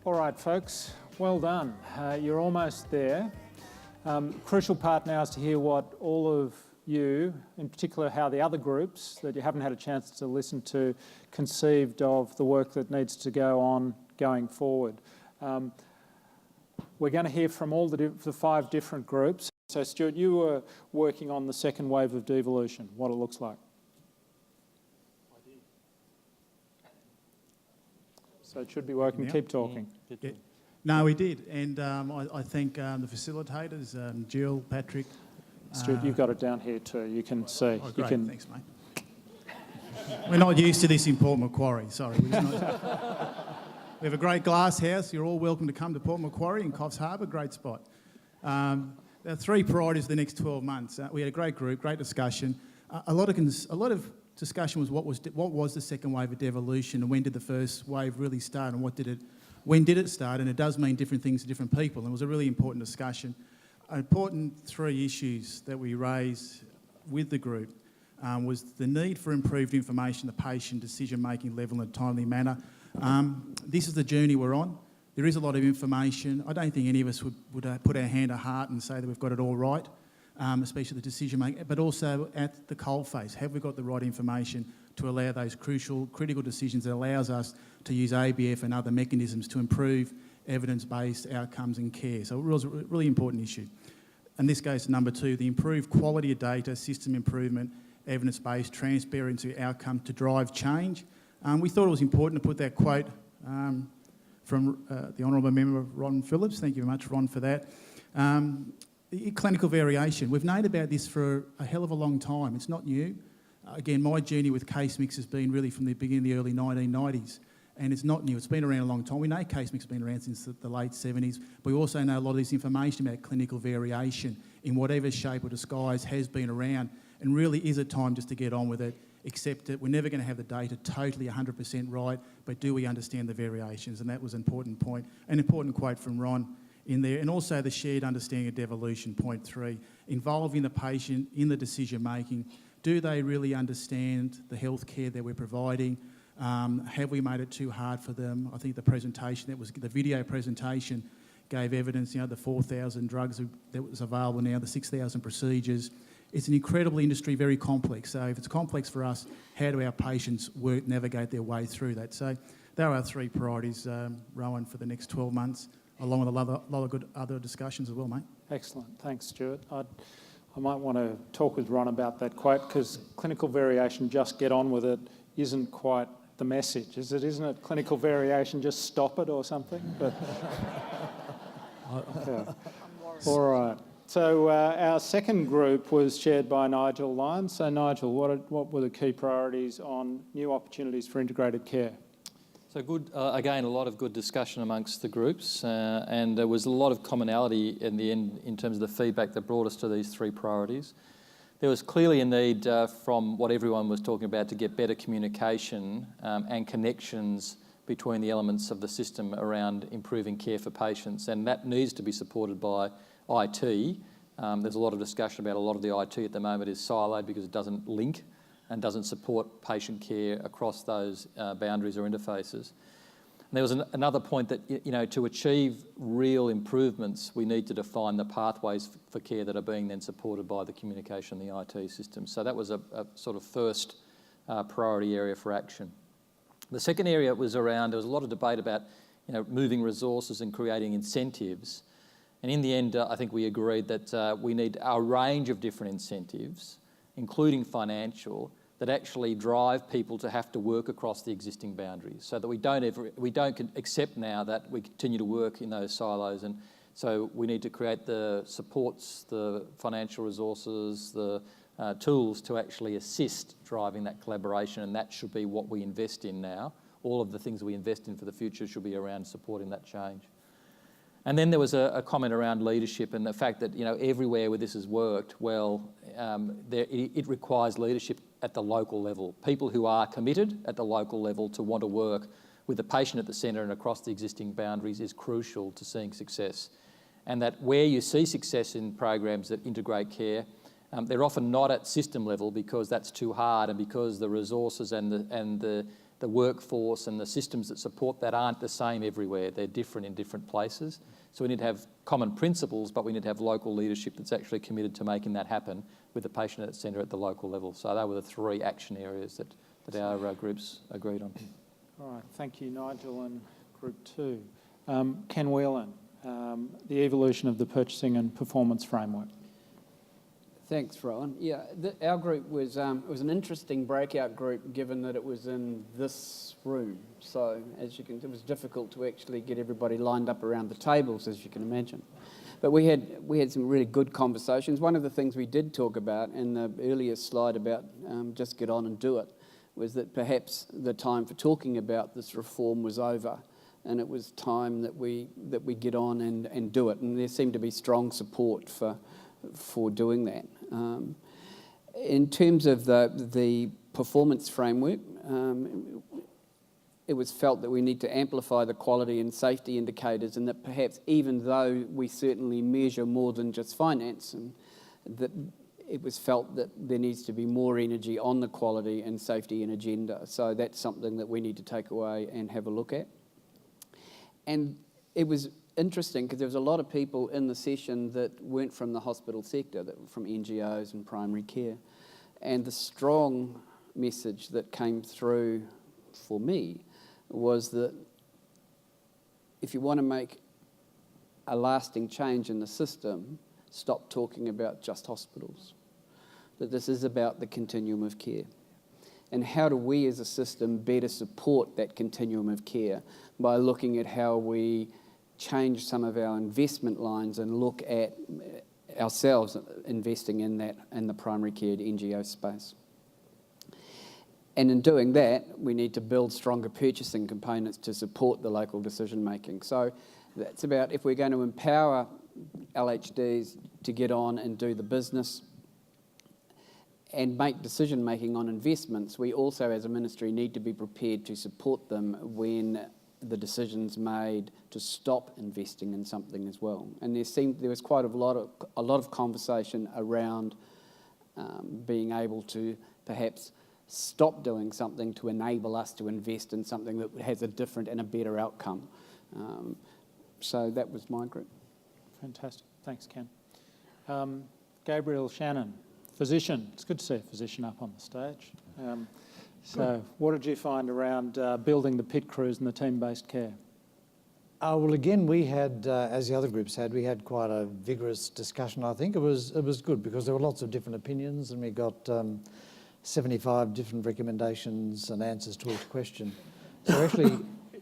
All right, folks, well done. You're almost there. Crucial part now is to hear what all of you, in particular how the other groups that you haven't had a chance to listen to, conceived of the work that needs to go on going forward. We're going to hear from all the 5 different groups. So Stewart, you were working on the second wave of devolution, what it looks like. So it should be working. Keep talking. Yeah. No, we did. And I thank the facilitators, Jill, Patrick. Stewart, you've got it down here too. You can see. Oh, great. Thanks, mate. We're not used to this in Port Macquarie, sorry. We have a great glass house. You're all welcome to come to Port Macquarie in Coffs Harbour. Great spot. There are 3 priorities for the next 12 months. We had a great group, great discussion. A lot of discussion was what was the second wave of devolution and when did the first wave really start and when did it start, and it does mean different things to different people, and it was a really important discussion. Important 3 issues that we raised with the group was the need for improved information at the patient decision-making level in a timely manner. This is the journey we're on. There is a lot of information. I don't think any of us would put our hand on heart and say that we've got it all right. Especially the decision-making, but also at the coalface. Have we got the right information to allow those critical decisions that allows us to use ABF and other mechanisms to improve evidence-based outcomes and care? So it was a really important issue. And this goes to number 2, the improved quality of data, system improvement, evidence-based, transparency outcome to drive change. We thought it was important to put that quote from the Honourable Member Ron Phillips. Thank you very much, Ron, for that. Clinical variation. We've known about this for a hell of a long time. It's not new. Again, my journey with case mix has been really from the beginning of the early 1990s, and it's not new. It's been around a long time. We know case mix has been around since the late 70s, but we also know a lot of this information about clinical variation in whatever shape or disguise has been around, and really is a time just to get on with it, accept it. We're never going to have the data totally 100% right, but do we understand the variations? And that was an important point, an important quote from Ron in there, and also the shared understanding of devolution, point 3, involving the patient in the decision making. Do they really understand the health care that we're providing? Have we made it too hard for them? I think the presentation, the video presentation gave evidence, the 4,000 drugs that was available now, the 6,000 procedures. It's an incredible industry, very complex. So if it's complex for us, how do our patients navigate their way through that? So there are our 3 priorities, Rowan, for the next 12 months. Along with a lot of good other discussions as well, mate. Excellent. Thanks, Stewart. I might want to talk with Ron about that quote, because clinical variation, just get on with it, isn't quite the message, is it? Isn't it? Clinical variation, just stop it or something? But yeah. All right. So our second group was chaired by Nigel, Lyons. So Nigel, what were the key priorities on new opportunities for integrated care? So good, again, a lot of good discussion amongst the groups, and there was a lot of commonality in the end in terms of the feedback that brought us to these 3 priorities. There was clearly a need from what everyone was talking about to get better communication and connections between the elements of the system around improving care for patients, and that needs to be supported by IT. There's a lot of discussion about a lot of the IT at the moment is siloed because it doesn't link and doesn't support patient care across those boundaries or interfaces. And there was another point that, to achieve real improvements, we need to define the pathways for care that are being then supported by the communication and the IT system. So that was a sort of first priority area for action. The second area was around, there was a lot of debate about, moving resources and creating incentives. And in the end, I think we agreed that we need a range of different incentives, including financial, that actually drive people to have to work across the existing boundaries, so that we don't accept now that we continue to work in those silos. And so we need to create the supports, the financial resources, the tools to actually assist driving that collaboration, and that should be what we invest in now. All of the things we invest in for the future should be around supporting that change. And then there was a comment around leadership and the fact that, everywhere where this has worked well, it requires leadership at the local level. People who are committed at the local level to want to work with the patient at the centre and across the existing boundaries is crucial to seeing success. And that where you see success in programs that integrate care, they're often not at system level because that's too hard, and because the resources and the the workforce and the systems that support that aren't the same everywhere. They're different in different places. So we need to have common principles, but we need to have local leadership that's actually committed to making that happen with the patient at the centre at the local level. So they were the 3 action areas that our groups agreed on. All right, thank you, Nigel and Group 2. Ken Whelan, the evolution of the purchasing and performance framework. Thanks, Rowan. Yeah, our group was it was an interesting breakout group, given that it was in this room. So as you can, it was difficult to actually get everybody lined up around the tables, as you can imagine. But we had some really good conversations. One of the things we did talk about in the earlier slide about just get on and do it was that perhaps the time for talking about this reform was over, and it was time that we get on and do it. And there seemed to be strong support for doing that. In terms of the performance framework, it was felt that we need to amplify the quality and safety indicators, and that perhaps even though we certainly measure more than just finance, and that it was felt that there needs to be more energy on the quality and safety and agenda. So that's something that we need to take away and have a look at. And it was interesting because there was a lot of people in the session that weren't from the hospital sector, that were from NGOs and primary care. And the strong message that came through for me was that if you want to make a lasting change in the system, stop talking about just hospitals. That this is about the continuum of care. And how do we as a system better support that continuum of care by looking at how we change some of our investment lines and look at ourselves investing in that in the primary care NGO space. And in doing that, we need to build stronger purchasing components to support the local decision making. So that's about, if we're going to empower LHDs to get on and do the business and make decision making on investments, we also as a ministry need to be prepared to support them when the decision's made to stop investing in something as well. And there was quite a lot of conversation around being able to perhaps stop doing something to enable us to invest in something that has a different and a better outcome. So that was my group. Fantastic. Thanks, Ken. Gabriel, Shannon, physician. It's good to see a physician up on the stage. So what did you find around building the pit crews and the team-based care? Well, again, we had, as the other groups had, we had quite a vigorous discussion. I think it was good because there were lots of different opinions, and we got 75 different recommendations and answers to each question. So actually,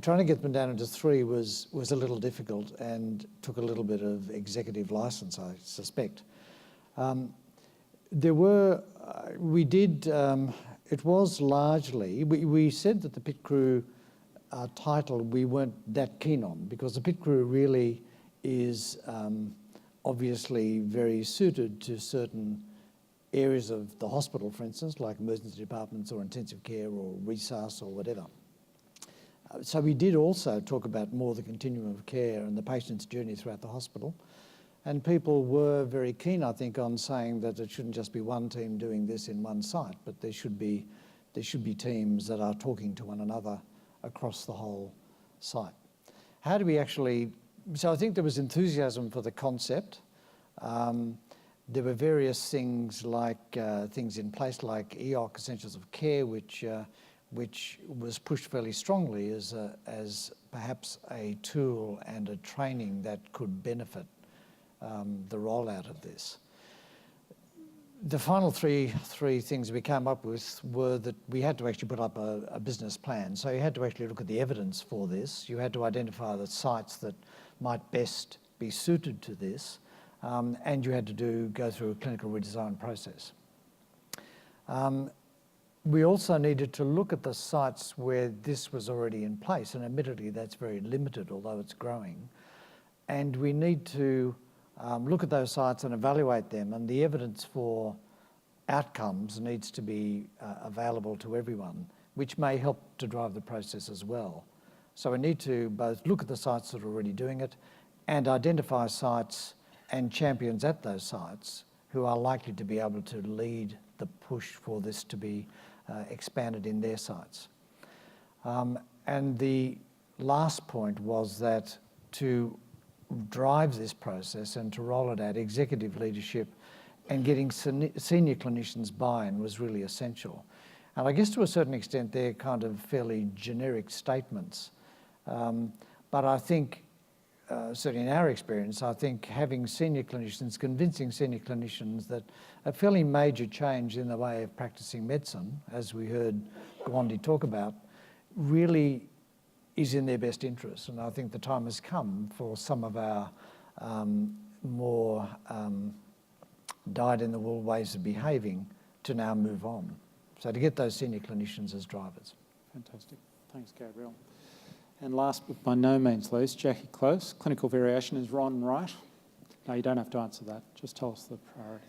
trying to get them down into 3 was a little difficult and took a little bit of executive license, I suspect. It was largely, we said that the pit crew title we weren't that keen on, because the pit crew really is obviously very suited to certain areas of the hospital, for instance, like emergency departments or intensive care or resus or whatever. So we did also talk about more the continuum of care and the patient's journey throughout the hospital. And people were very keen, I think, on saying that it shouldn't just be one team doing this in one site, but there should be teams that are talking to one another across the whole site. How do we actually... So I think there was enthusiasm for the concept. There were various things like things in place like EOC, Essentials of Care, which was pushed fairly strongly as perhaps a tool and a training that could benefit the rollout of this. The final three things we came up with were that we had to actually put up a business plan. So you had to actually look at the evidence for this. You had to identify the sites that might best be suited to this, and you had to go through a clinical redesign process. We also needed to look at the sites where this was already in place, and admittedly that's very limited, although it's growing. And we need to look at those sites and evaluate them, and the evidence for outcomes needs to be available to everyone, which may help to drive the process as well. So we need to both look at the sites that are already doing it and identify sites and champions at those sites who are likely to be able to lead the push for this to be expanded in their sites. And the last point was that to drive this process and to roll it out, executive leadership and getting senior clinicians' buy-in was really essential. And I guess to a certain extent they're kind of fairly generic statements. But I think, certainly in our experience, I think having senior clinicians, convincing senior clinicians that a fairly major change in the way of practicing medicine, as we heard Gwandi talk about, really is in their best interest. And I think the time has come for some of our more dyed-in-the-wool ways of behaving to now move on. So to get those senior clinicians as drivers. Fantastic. Thanks, Gabriel. And last but by no means least, Jackie Close. Clinical variation is Ron right? No, you don't have to answer that. Just tell us the priority.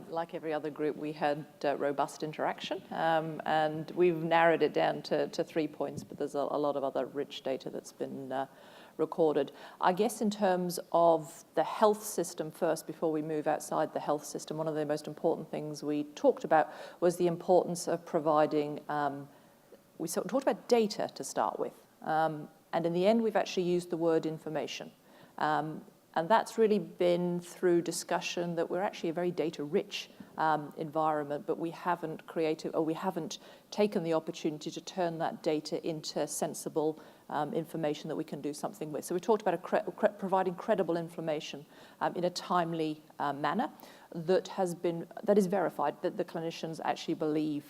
Like every other group, we had robust interaction, and we've narrowed it down to 3 points, but there's a lot of other rich data that's been recorded. I guess in terms of the health system first, before we move outside the health system, one of the most important things we talked about was the importance of providing, we talked about data to start with, and in the end we've actually used the word information. And that's really been through discussion that we're actually a very data-rich environment, but we haven't created, or we haven't taken the opportunity to turn that data into sensible information that we can do something with. So we talked about providing credible information in a timely manner that is verified, that the clinicians actually believe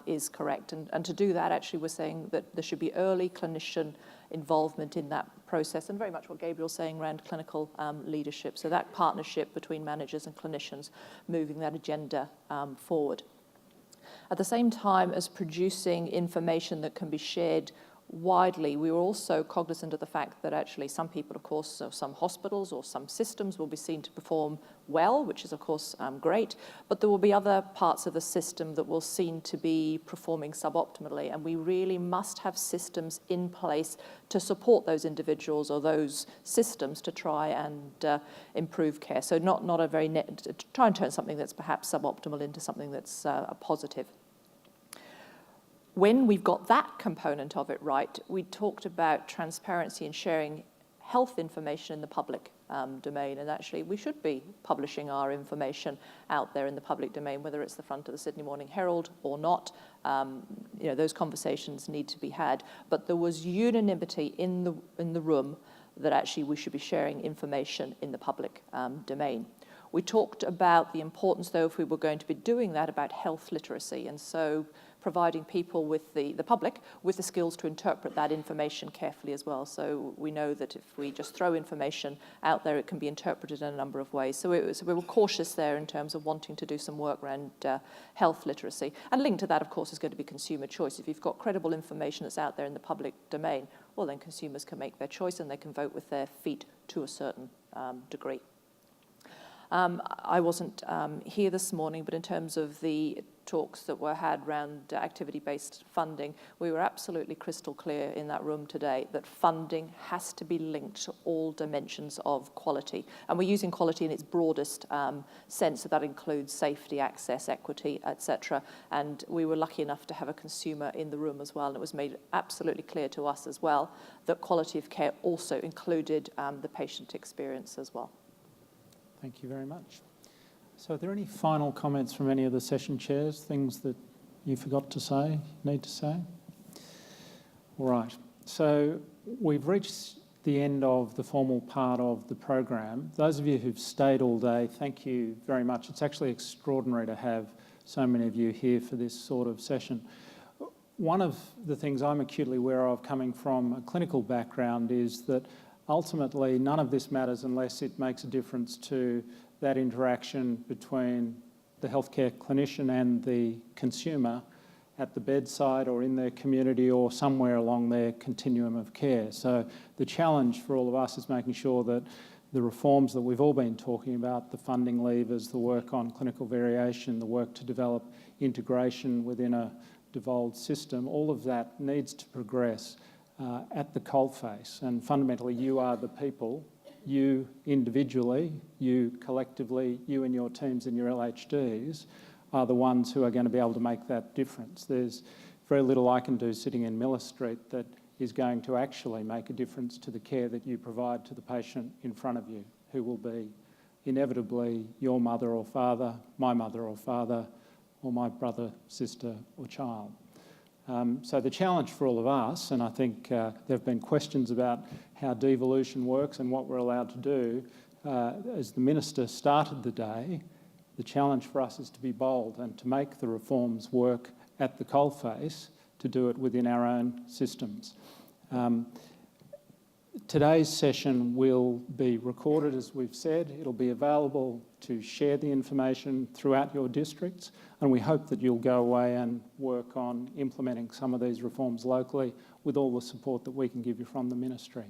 is correct. And to do that, actually, we're saying that there should be early clinician involvement in that process, and very much what Gabriel's saying around clinical leadership. So that partnership between managers and clinicians moving that agenda forward. At the same time as producing information that can be shared widely, we were also cognizant of the fact that actually some people, of course, or some hospitals or some systems will be seen to perform well, which is of course great, but there will be other parts of the system that will seem to be performing suboptimally, and we really must have systems in place to support those individuals or those systems to try and improve care. So not a very try and turn something that's perhaps suboptimal into something that's a positive. When we've got that component of it right, we talked about transparency and sharing health information in the public domain, and actually we should be publishing our information out there in the public domain, whether it's the front of the Sydney Morning Herald or not. Those conversations need to be had, but there was unanimity in the room that actually we should be sharing information in the public domain. We talked about the importance, though, if we were going to be doing that, about health literacy, and so providing people with the public with the skills to interpret that information carefully as well. So we know that if we just throw information out there, it can be interpreted in a number of ways. So we were cautious there in terms of wanting to do some work around health literacy. And linked to that, of course, is going to be consumer choice. If you've got credible information that's out there in the public domain, well, then consumers can make their choice and they can vote with their feet to a certain degree. I wasn't here this morning, but in terms of the talks that were had around activity-based funding, we were absolutely crystal clear in that room today that funding has to be linked to all dimensions of quality. And we're using quality in its broadest sense, so that includes safety, access, equity, etc. And we were lucky enough to have a consumer in the room as well, and it was made absolutely clear to us as well that quality of care also included the patient experience as well. Thank you very much. So are there any final comments from any of the session chairs, things that you forgot to say, need to say? All right. So we've reached the end of the formal part of the program. Those of you who've stayed all day, thank you very much. It's actually extraordinary to have so many of you here for this sort of session. One of the things I'm acutely aware of coming from a clinical background is that ultimately none of this matters unless it makes a difference to that interaction between the healthcare clinician and the consumer at the bedside or in their community or somewhere along their continuum of care. So the challenge for all of us is making sure that the reforms that we've all been talking about, the funding levers, the work on clinical variation, the work to develop integration within a devolved system, all of that needs to progress at the coalface. And fundamentally, you are the people. You individually, you collectively, you and your teams and your LHDs are the ones who are going to be able to make that difference. There's very little I can do sitting in Miller Street that is going to actually make a difference to the care that you provide to the patient in front of you, who will be inevitably your mother or father, my mother or father, or my brother, sister or child. So the challenge for all of us, and I think there have been questions about how devolution works and what we're allowed to do, as the Minister started the day, the challenge for us is to be bold and to make the reforms work at the coalface, to do it within our own systems. Today's session will be recorded, as we've said. It'll be available to share the information throughout your districts, and we hope that you'll go away and work on implementing some of these reforms locally with all the support that we can give you from the Ministry.